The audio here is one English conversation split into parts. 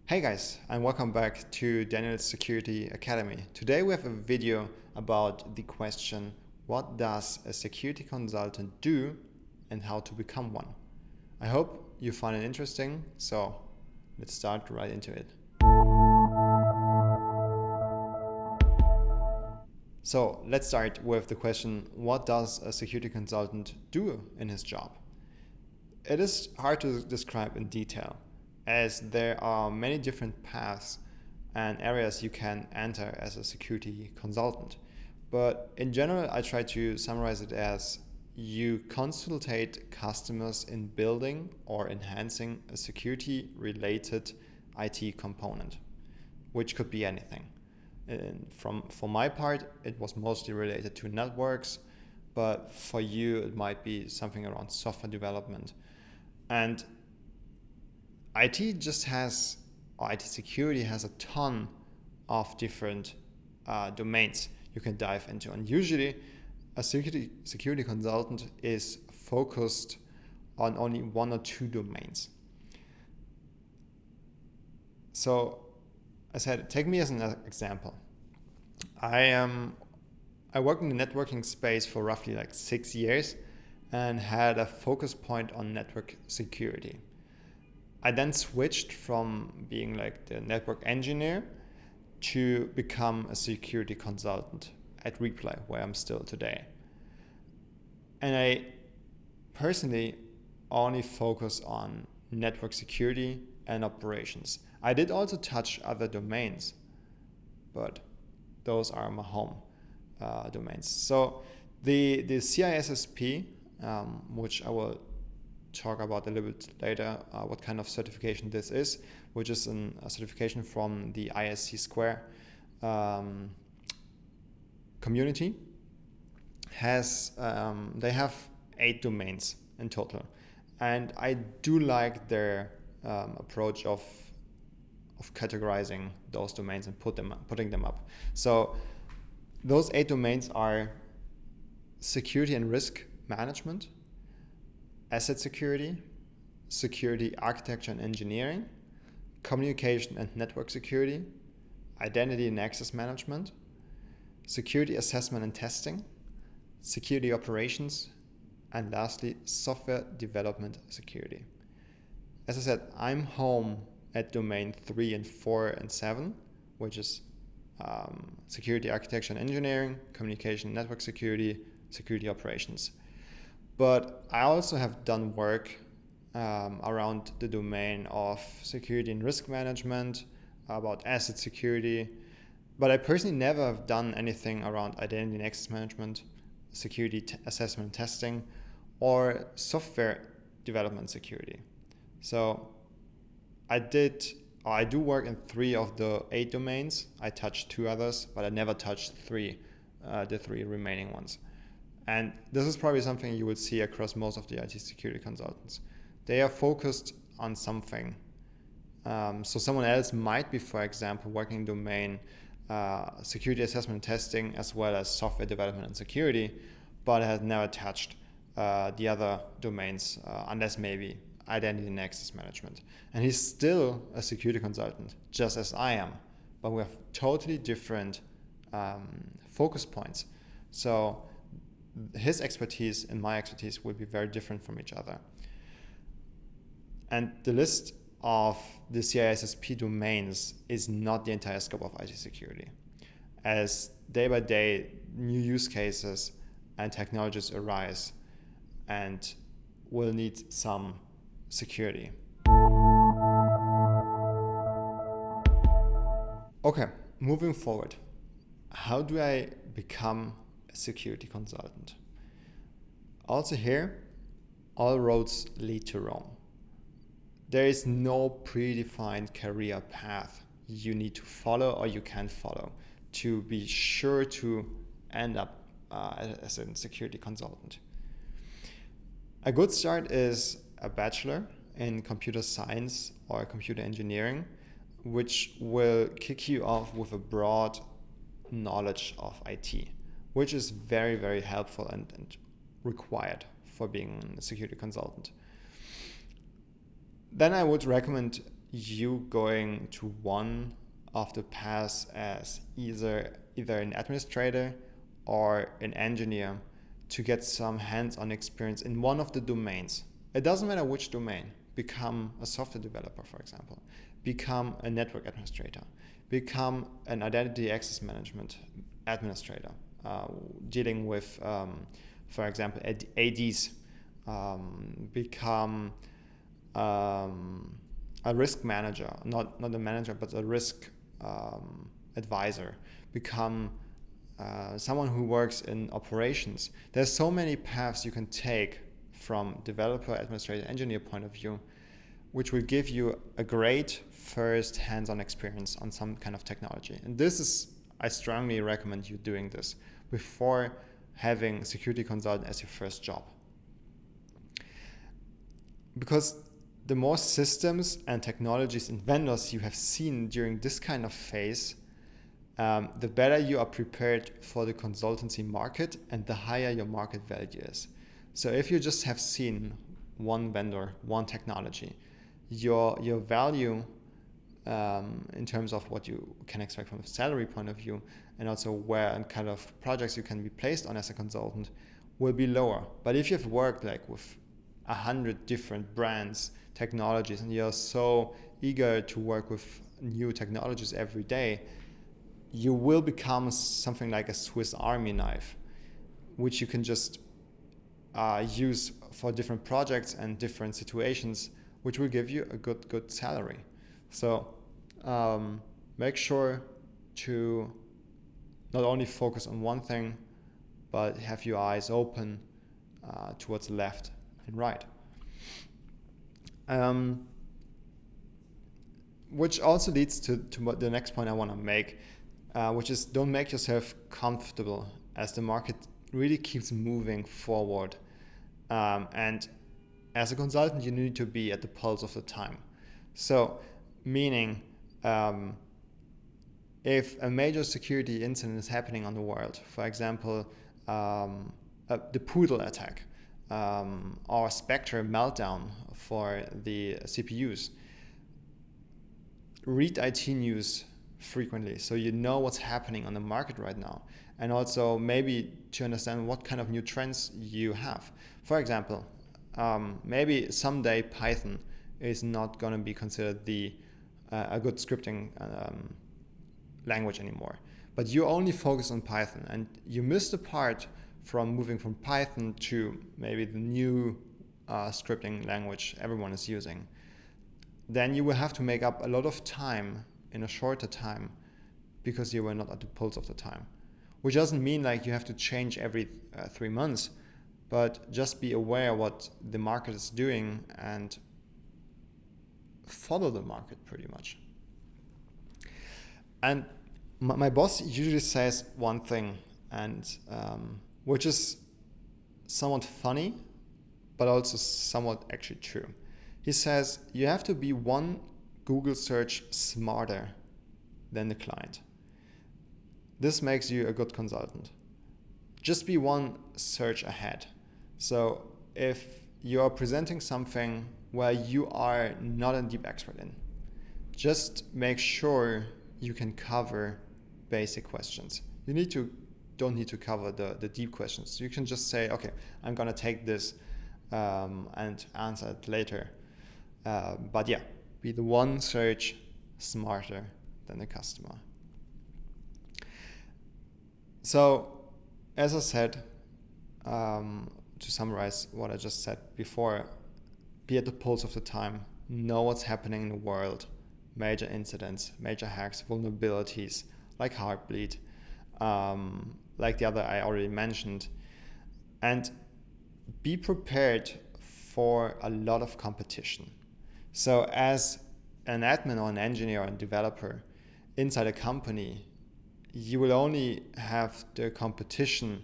Hey guys, and welcome back to Daniel's Security Academy. Today we have a video about the question, what does a security consultant do and how to become one? I hope you find it interesting, so let's start right into it. So let's start with the question, what does a security consultant do in his job? It is hard to describe in detail, as there are many different paths and areas you can enter as a security consultant. But in general, I try to summarize it as you consultate customers in building or enhancing a security related IT component, which could be anything. And for my part, it was mostly related to networks, but for you, it might be something around software development. And IT security has a ton of different domains you can dive into. And usually a security consultant is focused on only one or two domains. So I said, take me as an example. I worked in the networking space for roughly 6 years and had a focus point on network security. I then switched from being the network engineer to become a security consultant at Reply, where I'm still today. And I personally only focus on network security and operations. I did also touch other domains, but those are my home domains. So the CISSP, which I will talk about a little bit later, what kind of certification this is, which is a certification from the ISC Square community, they have 8 domains in total, and I do like their approach of categorizing those domains and putting them up. So those 8 domains are security and risk management, asset security, security architecture and engineering, communication and network security, identity and access management, security assessment and testing, security operations, and lastly, software development security. As I said, I'm home at domain 3 and 4 and 7, which is security architecture and engineering, communication and network security, security operations. But I also have done work around the domain of security and risk management, about asset security, but I personally never have done anything around identity and access management, security assessment and testing, or software development security. So I do work in 3 of the 8 domains. I touched 2 others, but I never touched the 3 remaining ones. And this is probably something you would see across most of the IT security consultants. They are focused on something. So someone else might be, for example, working in domain security assessment and testing, as well as software development and security, but has never touched the other domains, unless maybe identity and access management. And he's still a security consultant, just as I am, but we have totally different focus points. So his expertise and my expertise will be very different from each other. And the list of the CISSP domains is not the entire scope of IT security, as day by day new use cases and technologies arise and will need some security. Okay, moving forward. How do I become a security consultant? Also here, all roads lead to Rome. There is no predefined career path you need to follow or you can follow to be sure to end up as a security consultant. A good start is a bachelor in computer science or computer engineering, which will kick you off with a broad knowledge of IT, which is very, very helpful and required for being a security consultant. Then I would recommend you going to one of the paths as either an administrator or an engineer to get some hands-on experience in one of the domains. It doesn't matter which domain. Become a software developer, for example. Become a network administrator. Become an identity access management administrator, dealing with, for example, ADs. Become a risk manager, not a manager, but a risk advisor. Become someone who works in operations. There's so many paths you can take from developer, administrator, engineer point of view, which will give you a great first hands-on experience on some kind of technology. And this is, I strongly recommend you doing this before having security consultant as your first job. Because the more systems and technologies and vendors you have seen during this kind of phase, the better you are prepared for the consultancy market and the higher your market value is. So if you just have seen one vendor, one technology, your value in terms of what you can expect from a salary point of view, and also where and kind of projects you can be placed on as a consultant, will be lower. But if you've worked like with 100 different brands, technologies, and you're so eager to work with new technologies every day, you will become something like a Swiss Army knife, which you can just use for different projects and different situations, which will give you a good salary. So make sure to not only focus on one thing, but have your eyes open towards the left and right. Which also leads to the next point I want to make, which is don't make yourself comfortable as the market really keeps moving forward. And as a consultant, you need to be at the pulse of the time. So, meaning, if a major security incident is happening on the world, for example, the Poodle attack, or Spectre meltdown for the CPUs, read IT news frequently so you know what's happening on the market right now, and also maybe to understand what kind of new trends you have. For example, maybe someday Python is not going to be considered a good scripting language anymore, but you only focus on Python and you miss the part from moving from Python to maybe the new scripting language everyone is using. Then you will have to make up a lot of time in a shorter time because you were not at the pulse of the time. Which doesn't mean like you have to change every 3 months, but just be aware what the market is doing and follow the market pretty much. And my boss usually says one thing, and which is somewhat funny, but also somewhat actually true. He says you have to be one Google search smarter than the client. This makes you a good consultant. Just be one search ahead. So if you are presenting something where you are not a deep expert in, just make sure you can cover basic questions. You don't need to cover the deep questions. You can just say, okay, I'm gonna take this and answer it later. But yeah, be the one search smarter than the customer. So, as I said, to summarize what I just said before, be at the pulse of the time, know what's happening in the world, major incidents, major hacks, vulnerabilities like Heartbleed, like the other I already mentioned, and be prepared for a lot of competition. So as an admin or an engineer or a developer inside a company, you will only have the competition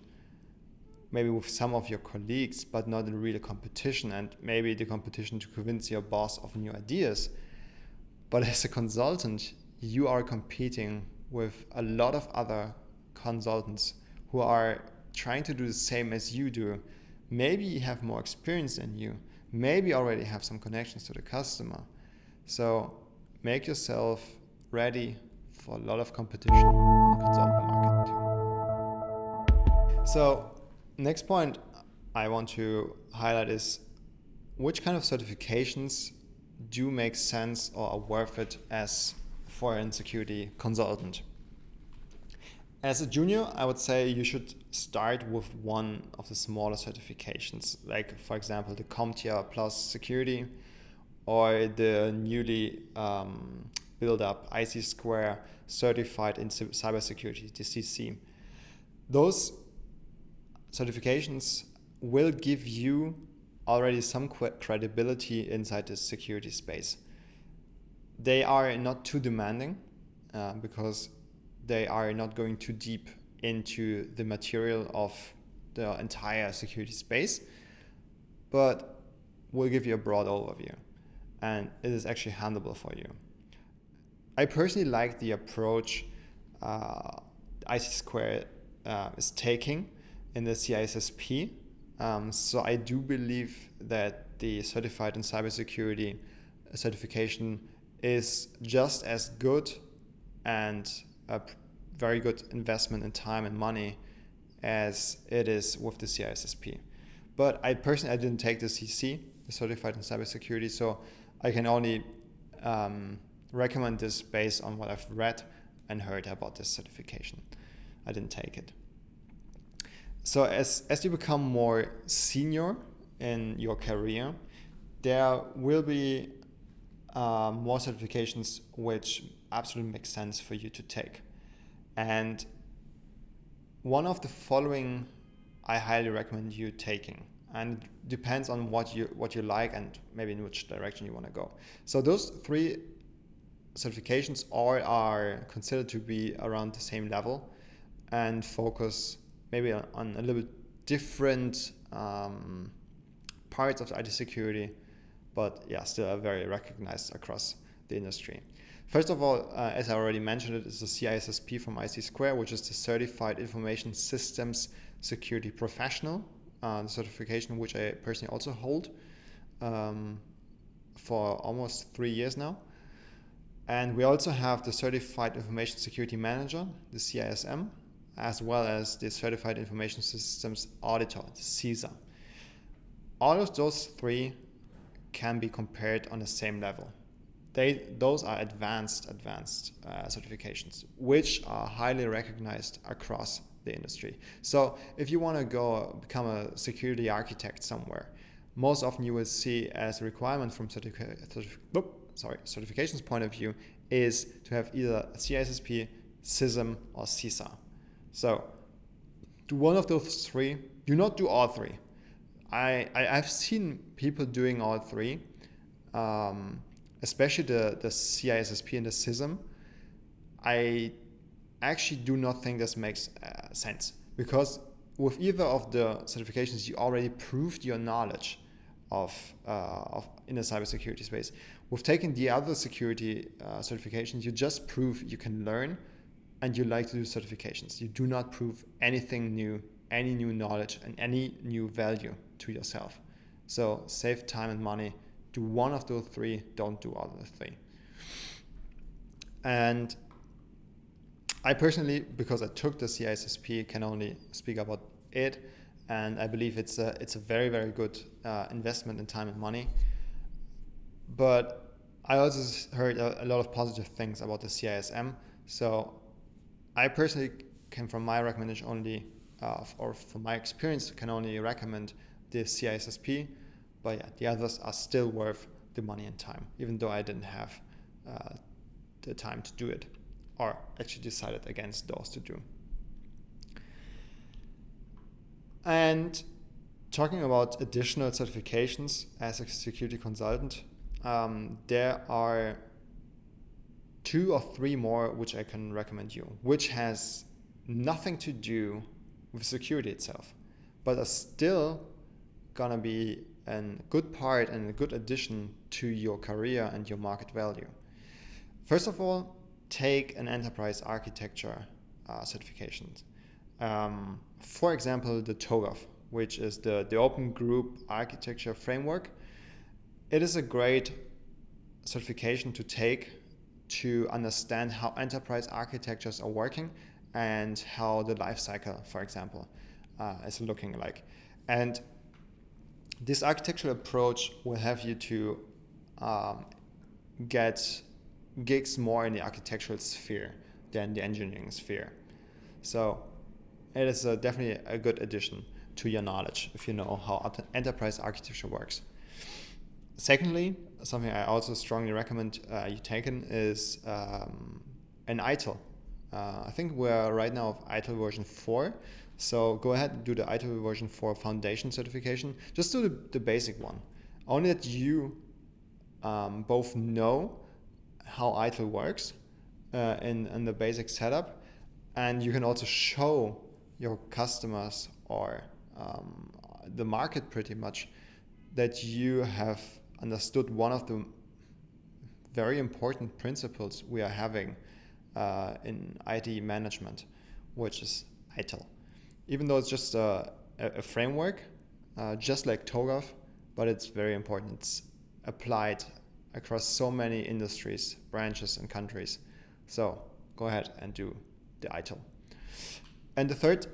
maybe with some of your colleagues, but not a real competition, and maybe the competition to convince your boss of new ideas. But as a consultant, you are competing with a lot of other consultants who are trying to do the same as you do. Maybe have more experience than you, maybe already have some connections to the customer. So make yourself ready for a lot of competition on the consultant market. So next point I want to highlight is which kind of certifications do make sense or are worth it as foreign security consultant. As a junior, I would say you should start with one of the smaller certifications, like for example the CompTIA Plus Security or the newly built up IC Square Certified in Cybersecurity, the CC. Those certifications will give you already some credibility inside the security space. They are not too demanding because they are not going too deep into the material of the entire security space, but will give you a broad overview, and it is actually handleable for you. I personally like the approach IC Square is taking in the CISSP. So I do believe that the Certified in Cybersecurity certification is just as good and a very good investment in time and money as it is with the CISSP. But I didn't take the CC, the Certified in Cybersecurity, so I can only recommend this based on what I've read and heard about this certification. I didn't take it. So as you become more senior in your career, there will be more certifications which absolutely make sense for you to take. And one of the following I highly recommend you taking, and it depends on what you like and maybe in which direction you want to go. So those three certifications all are considered to be around the same level and focus maybe on a little bit different parts of IT security, but yeah, still are very recognized across the industry. First of all, as I already mentioned, it is the CISSP from IC Square, which is the Certified Information Systems Security Professional, the certification which I personally also hold for almost 3 years now. And we also have the Certified Information Security Manager, the CISM, as well as the Certified Information Systems Auditor, the CISA. All of those three can be compared on the same level. Those are advanced certifications, which are highly recognized across the industry. So if you want to go become a security architect somewhere, most often you will see as a requirement from certifications point of view is to have either a CISSP, CISM, or CISA. So do one of those three. Do not do all three. I've seen people doing all three, especially the CISSP and the CISM. I actually do not think this makes sense, because with either of the certifications you already proved your knowledge of in the cybersecurity space. With taking the other security certifications, you just prove you can learn and you like to do certifications. You do not prove anything new, any new knowledge, and any new value to yourself. So save time and money. Do one of those three, don't do all of the three. And I personally, because I took the CISSP, can only speak about it, and I believe it's a very, very good investment in time and money. But I also heard a lot of positive things about the CISM, so I personally can, from my recommendation only, or from my experience, can only recommend the CISSP, but yeah, the others are still worth the money and time, even though I didn't have the time to do it, or actually decided against those to do. And talking about additional certifications as a security consultant, there are 2 or 3 more which I can recommend you, which has nothing to do with security itself, but are still gonna be a good part and a good addition to your career and your market value. First of all, take an enterprise architecture certification. For example, the TOGAF, which is the Open Group Architecture Framework. It is a great certification to take to understand how enterprise architectures are working and how the life cycle, for example, is looking like. And this architectural approach will have you to get gigs more in the architectural sphere than the engineering sphere. So it is definitely a good addition to your knowledge if you know how enterprise architecture works. Secondly, something I also strongly recommend you taken is an ITIL. I think we're right now of ITIL version 4. So go ahead and do the ITIL version 4 foundation certification. Just do the basic one. Only that you both know how ITIL works in the basic setup, and you can also show your customers or the market pretty much that you have understood one of the very important principles we are having in IT management, which is ITIL. Even though it's just a framework, just like TOGAF, but it's very important. It's applied across so many industries, branches, and countries. So go ahead and do the ITIL. And the third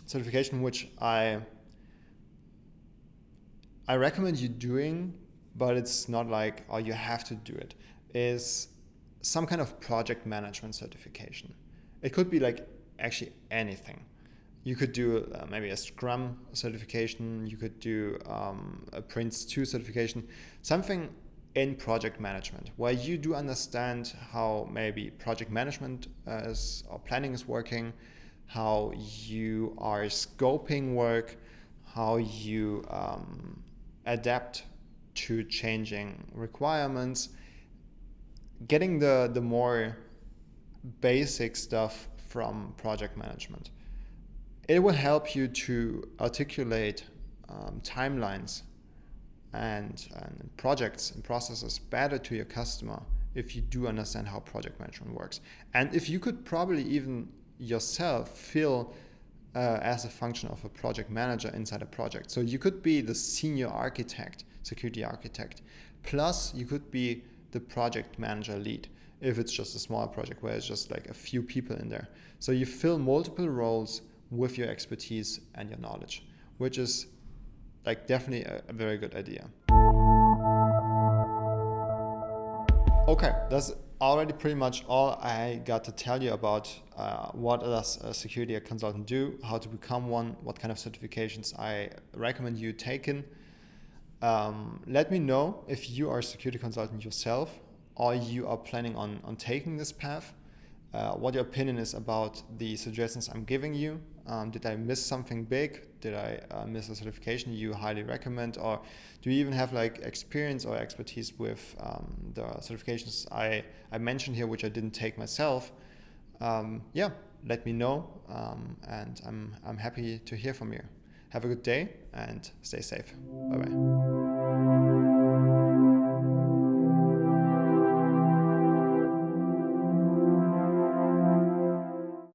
certification, which I recommend you doing, but it's not like, oh, you have to do it, is some kind of project management certification. It could be like actually anything. You could do maybe a Scrum certification, you could do a Prince2 certification, something in project management where you do understand how maybe project management or planning is working, how you are scoping work, how you adapt to changing requirements, getting the more basic stuff from project management. It will help you to articulate timelines and projects and processes better to your customer if you do understand how project management works. And if you could probably even yourself feel as a function of a project manager inside a project. So you could be the senior architect, security architect, plus you could be the project manager lead if it's just a smaller project where it's just like a few people in there. So you fill multiple roles with your expertise and your knowledge, which is like definitely a very good idea. Okay, that's already pretty much all I got to tell you about what does a security consultant do, how to become one, what kind of certifications I recommend you taking. Let me know if you are a security consultant yourself or you are planning on taking this path, what your opinion is about the suggestions I'm giving you. Did I miss something big? Did I miss a certification you highly recommend? Or do you even have like experience or expertise with the certifications I mentioned here, which I didn't take myself? Yeah, let me know, and I'm happy to hear from you. Have a good day and stay safe. Bye-bye.